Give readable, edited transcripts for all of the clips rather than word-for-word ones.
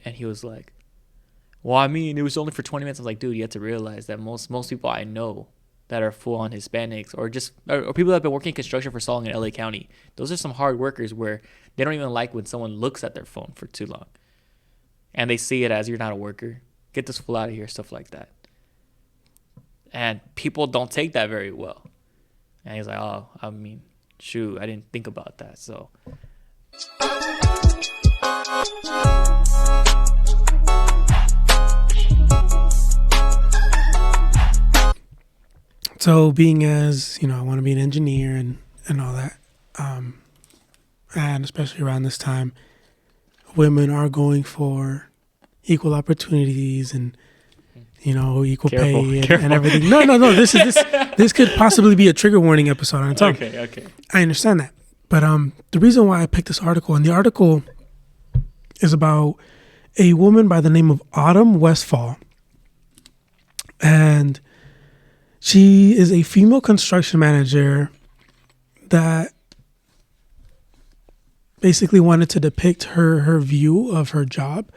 And he was like, well, I mean, it was only for 20 minutes. I was like, dude, you have to realize that most people I know that are full on Hispanics or people that have been working in construction for so long in LA County, those are some hard workers where they don't even like when someone looks at their phone for too long. And they see it as, you're not a worker. Get this fool out of here, stuff like that. And people don't take that very well. And he's like, oh, I mean, shoot, I didn't think about that. So So being as, I want to be an engineer and all that, and especially around this time, women are going for equal opportunities and, equal careful, pay careful. and everything. No. This could possibly be a trigger warning episode on its own. Okay. I understand that. But the reason why I picked this article, and the article is about a woman by the name of Autumn Westfall. And she is a female construction manager that basically wanted to depict her view of her job,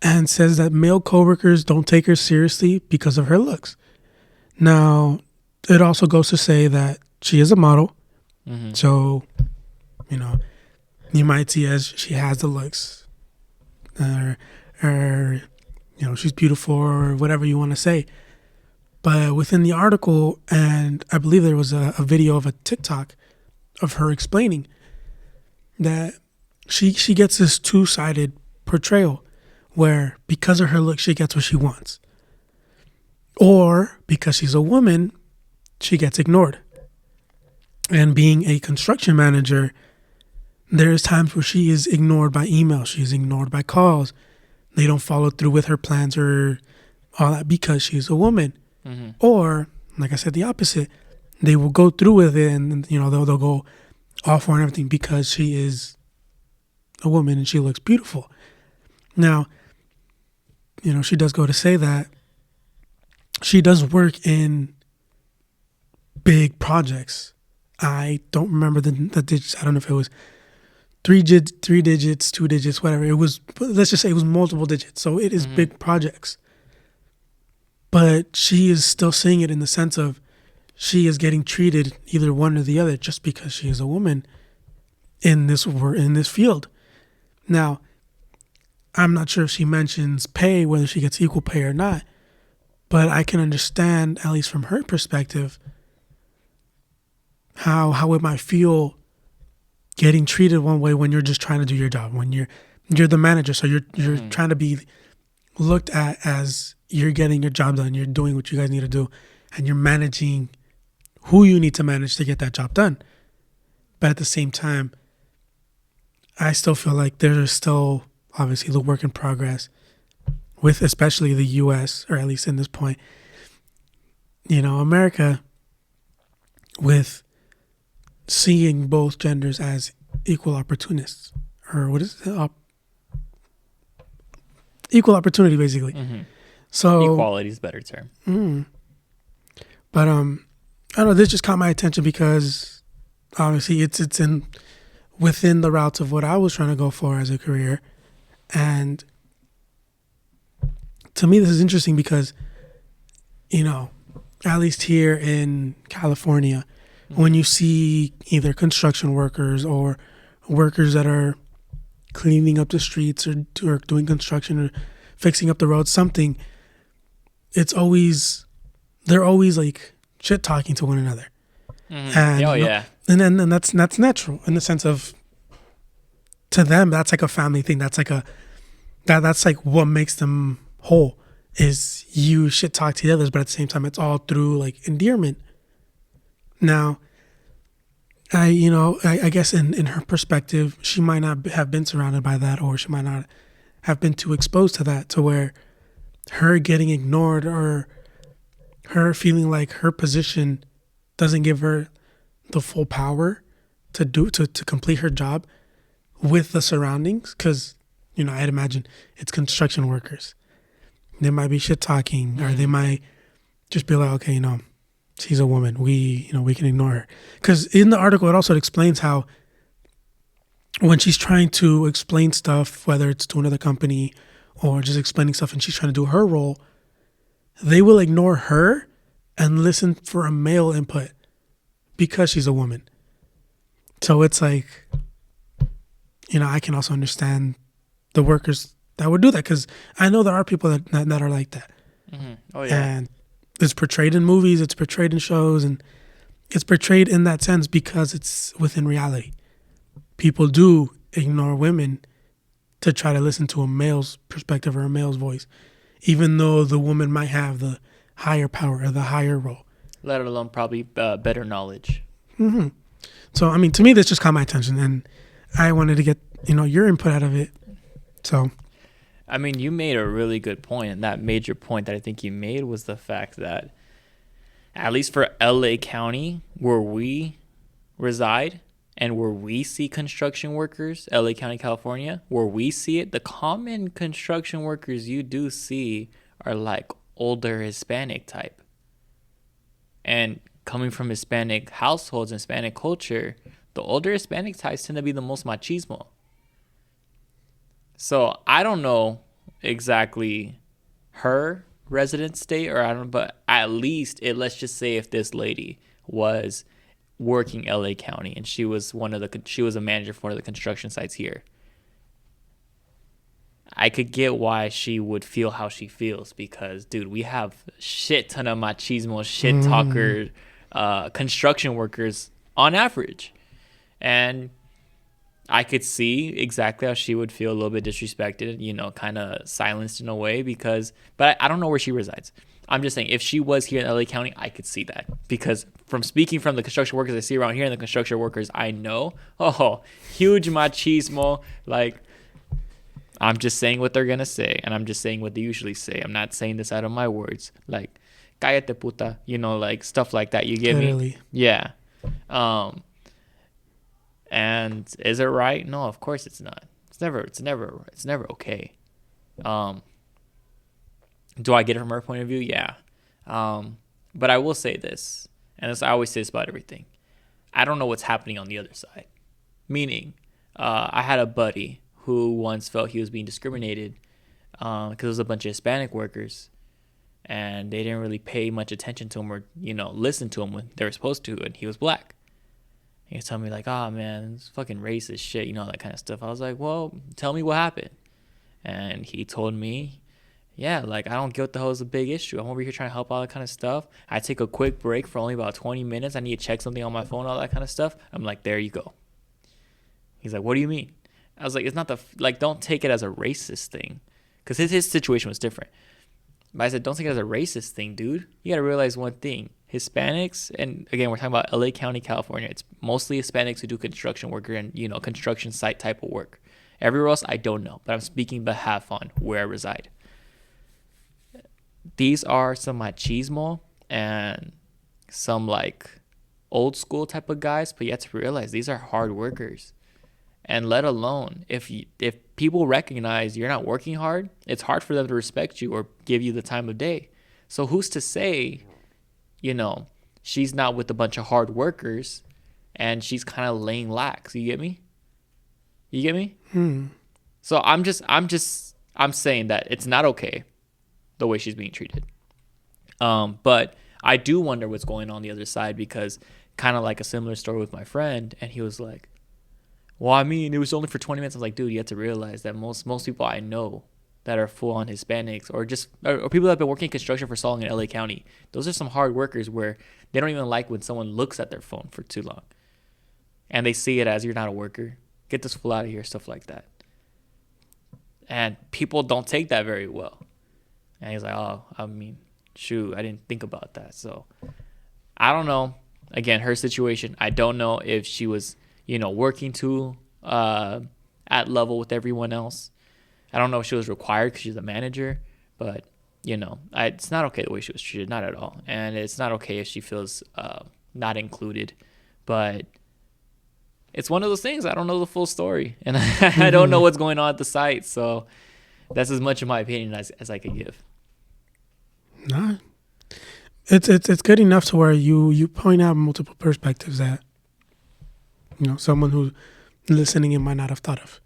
and says that male coworkers don't take her seriously because of her looks. Now, it also goes to say that she is a model. Mm-hmm. So, you might see as she has the looks, or she's beautiful or whatever you want to say. But within the article, and I believe there was a video of a TikTok of her explaining that she gets this two-sided portrayal where because of her look, she gets what she wants. Or because she's a woman, she gets ignored. And being a construction manager, there's times where she is ignored by email. She's ignored by calls. They don't follow through with her plans or all that because she's a woman. Mm-hmm. Or, like I said, the opposite. They will go through with it and, they'll go off on everything because she is a woman and she looks beautiful. Now, she does go to say that she does work in big projects. I don't remember the digits. I don't know if it was three digits, 2 digits, whatever. It was, let's just say it was multiple digits. So it is big projects. But she is still seeing it in the sense of she is getting treated either one or the other just because she is a woman in this field. Now, I'm not sure if she mentions pay, whether she gets equal pay or not, but I can understand, at least from her perspective, how it might feel getting treated one way when you're just trying to do your job, when you're the manager, so you're trying to be looked at as you're getting your job done, you're doing what you guys need to do, and you're managing who you need to manage to get that job done. But at the same time, I still feel like there's still obviously the work in progress with especially the U.S., or at least in this point, America, with seeing both genders as equal opportunists, or what is it? Equal opportunity, basically. Mm-hmm. So equality is a better term. Mm-hmm. But I don't know. This just caught my attention because obviously it's within the routes of what I was trying to go for as a career, and to me this is interesting because at least here in California, when you see either construction workers or workers that are cleaning up the streets or doing construction or fixing up the roads, something, they're always like shit talking to one another. Mm-hmm. And and that's natural in the sense of, to them that's like a family thing. That's like that's like what makes them whole, is you shit talk to the others, but at the same time it's all through like endearment. Now, I guess in her perspective, she might not have been surrounded by that, or she might not have been too exposed to that, to where her getting ignored or her feeling like her position doesn't give her the full power to complete her job with the surroundings. Because, I'd imagine it's construction workers. They might be shit talking, or they might just be like, okay, she's a woman. We can ignore her. Because in the article, it also explains how when she's trying to explain stuff, whether it's to another company or just explaining stuff and she's trying to do her role, they will ignore her and listen for a male input because she's a woman. So it's like, I can also understand the workers that would do that, because I know there are people that are like that. Mm-hmm. Oh, yeah. And it's portrayed in movies, it's portrayed in shows, and it's portrayed in that sense because it's within reality. People do ignore women to try to listen to a male's perspective or a male's voice, even though the woman might have the higher power or the higher role. Let alone probably better knowledge. Mm-hmm. So, I mean, to me, this just caught my attention, and I wanted to get, your input out of it. So, I mean, you made a really good point, and that major point that I think you made was the fact that, at least for LA County, where we reside and where we see construction workers, LA County, California, where we see it, the common construction workers you do see are like older Hispanic type. And coming from Hispanic households and Hispanic culture, the older Hispanic types tend to be the most machismo. So I don't know exactly her resident state, or I don't know, but at least let's just say if this lady was working LA County and she was a manager for one of the construction sites here, I could get why she would feel how she feels, because dude, we have a shit ton of machismo, shit talker, construction workers on average, and I could see exactly how she would feel a little bit disrespected, kind of silenced in a way, but I don't know where she resides. I'm just saying, if she was here in LA County, I could see that, because from speaking from the construction workers I see around here and the construction workers I know, huge machismo. Like, I'm just saying what they're going to say, and I'm just saying what they usually say. I'm not saying this out of my words. Like, cállate puta, like stuff like that. You get me? Yeah. And is it right? No, of course it's not. It's never okay. Do I get it from her point of view? Yeah. But I will say this, and I always say this about everything. I don't know what's happening on the other side. Meaning, I had a buddy who once felt he was being discriminated because there was a bunch of Hispanic workers, and they didn't really pay much attention to him or listen to him when they were supposed to, and he was black. He was telling me like, "Oh man, it's fucking racist shit," that kind of stuff. I was like, "Well, tell me what happened." And he told me, "Yeah, like I don't get what the hell is a big issue. I'm over here trying to help all that kind of stuff. I take a quick break for only about 20 minutes. I need to check something on my phone, all that kind of stuff." I'm like, "There you go." He's like, "What do you mean?" I was like, "It's not don't take it as a racist thing," because his situation was different. But I said, "Don't take it as a racist thing, dude. You got to realize one thing. Hispanics," and again, we're talking about LA County, California. It's mostly Hispanics who do construction worker and, construction site type of work. Everywhere else, I don't know, but I'm speaking behalf on where I reside. These are some machismo and some like old school type of guys, but you have to realize these are hard workers. And let alone if people recognize you're not working hard, it's hard for them to respect you or give you the time of day. So who's to say, she's not with a bunch of hard workers and she's kind of laying lax. You get me? So I'm saying that it's not okay the way she's being treated. But I do wonder what's going on the other side, because kind of like a similar story with my friend, and he was like, "Well, I mean, it was only for 20 minutes. I was like, "Dude, you have to realize that most people I know that are full-on Hispanics or people that have been working in construction for so long in LA County, those are some hard workers where they don't even like when someone looks at their phone for too long. And they see it as, you're not a worker. Get this fool out of here," stuff like that. And people don't take that very well. And he's like, "Oh, I mean, shoot, I didn't think about that." So I don't know. Again, her situation, I don't know if she was working at level with everyone else. I don't know if she was required because she's a manager, but it's not okay the way she was treated, not at all. And it's not okay if she feels not included, but it's one of those things. I don't know the full story, and I don't know what's going on at the site, so that's as much of my opinion as I could give. Nah, it's good enough to where you point out multiple perspectives that someone who's listening in might not have thought of.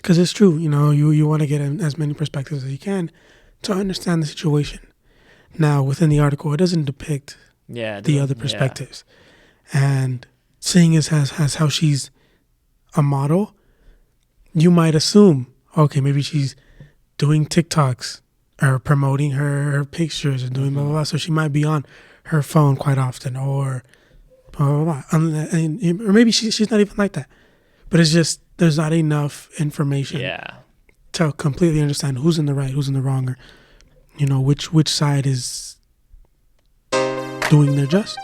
because it's true. You want to get as many perspectives as you can to understand the situation. Now, within the article, it doesn't depict Yeah, the other perspectives, and seeing as how she's a model, you might assume, okay, maybe she's doing TikToks or promoting her pictures and doing blah blah blah. So she might be on her phone quite often, or blah blah blah. Or maybe she's not even like that. But it's just there's not enough information to completely understand who's in the right, who's in the wrong, or which side is doing their just.